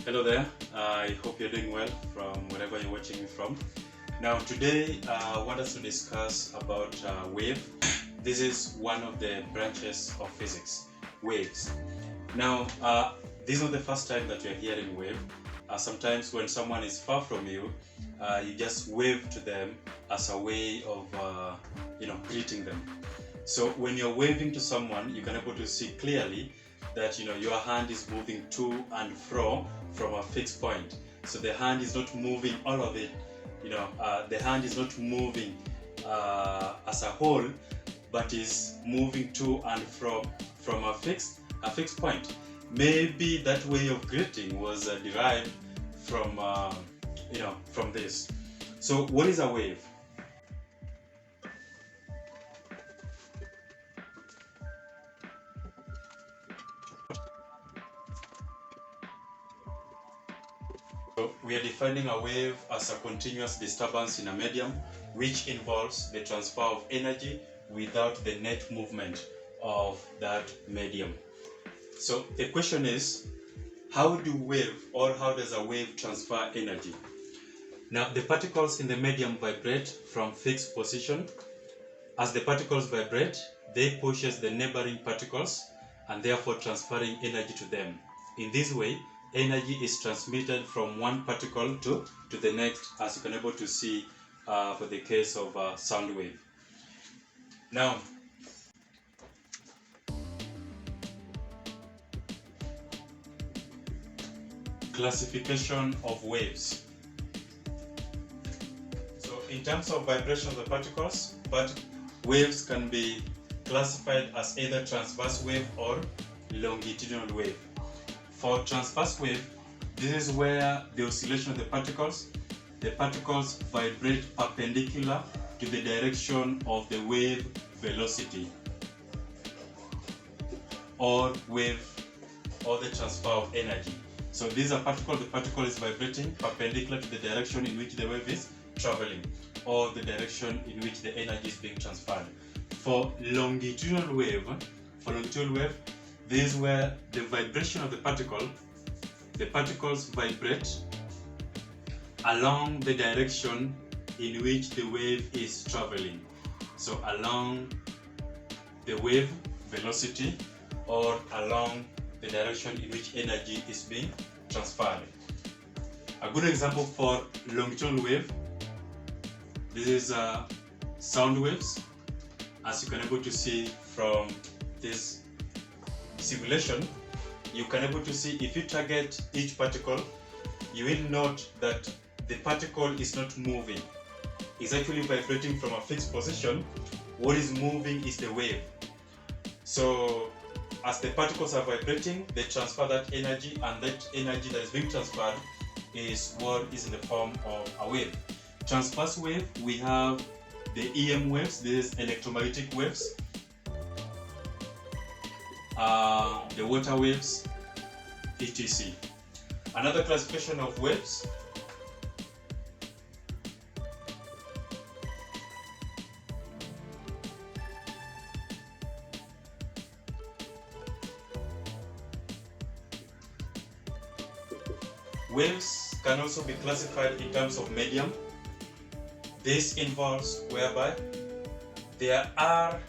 Hello there, I hope you're doing well from wherever you're watching me from. Now today I want us to discuss about wave. This is one of the branches of physics, waves. Now this is not the first time that you're hearing wave. Sometimes when someone is far from you, you just wave to them as a way of greeting them. So when you're waving to someone, you can able to see clearly that your hand is moving to and from a fixed point. So the hand is not moving all of it. The hand is not moving as a whole, but is moving to and from a fixed point. Maybe that way of greeting was derived from from this. So what is a wave? So we are defining a wave as a continuous disturbance in a medium which involves the transfer of energy without the net movement of that medium. So the question is, how does a wave transfer energy? Now the particles in the medium vibrate from fixed position. As the particles vibrate, they pushes the neighboring particles and therefore transferring energy to them. In this way, energy is transmitted from one particle to the next, as you can able to see for the case of a sound wave. Now, classification of waves. So in terms of vibration of the particles, waves can be classified as either transverse wave or longitudinal wave. For transverse wave, this is where the oscillation of the particles vibrate perpendicular to the direction of the wave velocity or the transfer of energy. So these are the particle is vibrating perpendicular to the direction in which the wave is traveling, or the direction in which the energy is being transferred. For longitudinal wave, this is where the vibration of the particles vibrate along the direction in which the wave is traveling. So along the wave velocity or along the direction in which energy is being transferred. A good example for longitudinal wave, this is sound waves. As you can able to see from this simulation, you can able to see if you target each particle, you will note that the particle is not moving. It's actually vibrating from a fixed position. What is moving is the wave. So as the particles are vibrating, they transfer that energy, and that energy that is being transferred is what is in the form of a wave. Transverse wave, we have the EM waves, this is electromagnetic waves, the water waves, etc. Another classification of waves, waves can also be classified in terms of medium. This involves whereby there are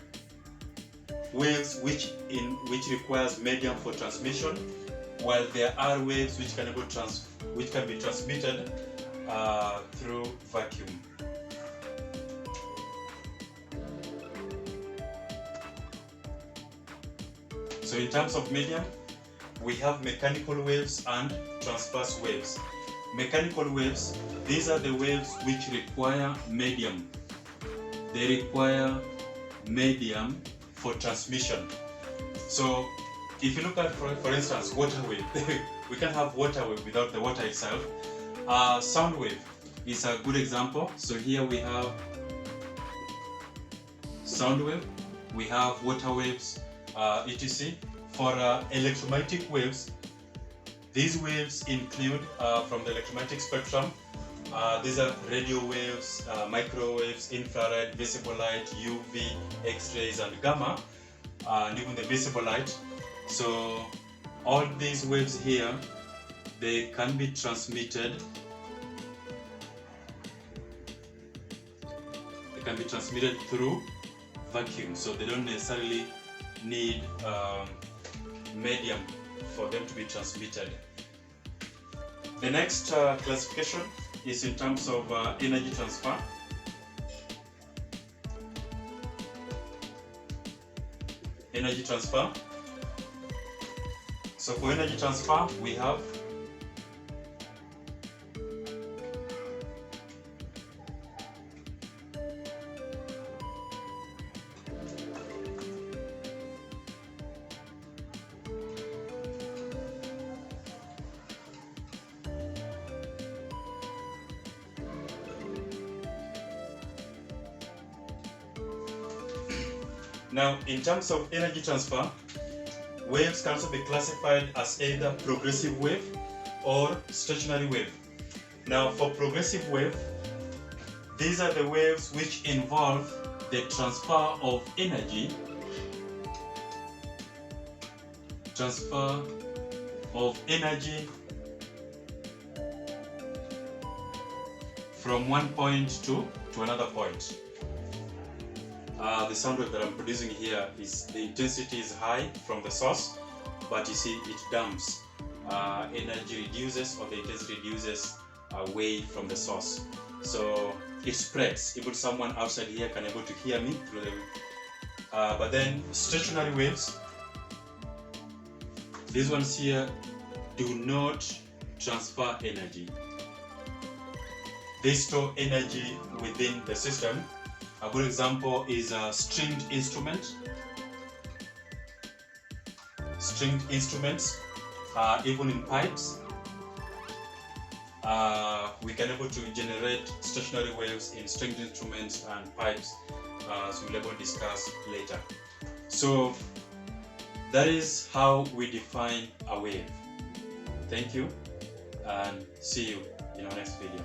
waves which requires medium for transmission, while there are waves which can be transmitted through vacuum. So in terms of medium, we have mechanical waves and transverse waves. Mechanical waves, these are the waves which require medium. They require medium for transmission. So if you look at, for instance, water wave, we can't have water wave without the water itself. Sound wave is a good example. So here we have sound wave, we have water waves, etc. For electromagnetic waves, these waves include from the electromagnetic spectrum, these are radio waves, microwaves, infrared, visible light, UV, X-rays and gamma, and even the visible light. So all these waves here they can be transmitted. They can be transmitted through vacuum, so they don't necessarily need medium for them to be transmitted. The next classification is in terms of energy transfer. Energy transfer. So for energy transfer, we have now, in terms of energy transfer, waves can also be classified as either progressive wave or stationary wave. Now, for progressive wave, these are the waves which involve the transfer of energy, from one point to another point. The sound wave that I'm producing here is the intensity is high from the source, but you see it damps. Energy reduces, or the intensity reduces away from the source. So it spreads. Even someone outside here can able to hear me through the. But then stationary waves, these ones here do not transfer energy. They store energy within the system. A good example is a stringed instrument. Stringed instruments, even in pipes, we can able to generate stationary waves in stringed instruments and pipes, as we'll able to discuss later. So that is how we define a wave. Thank you, and see you in our next video.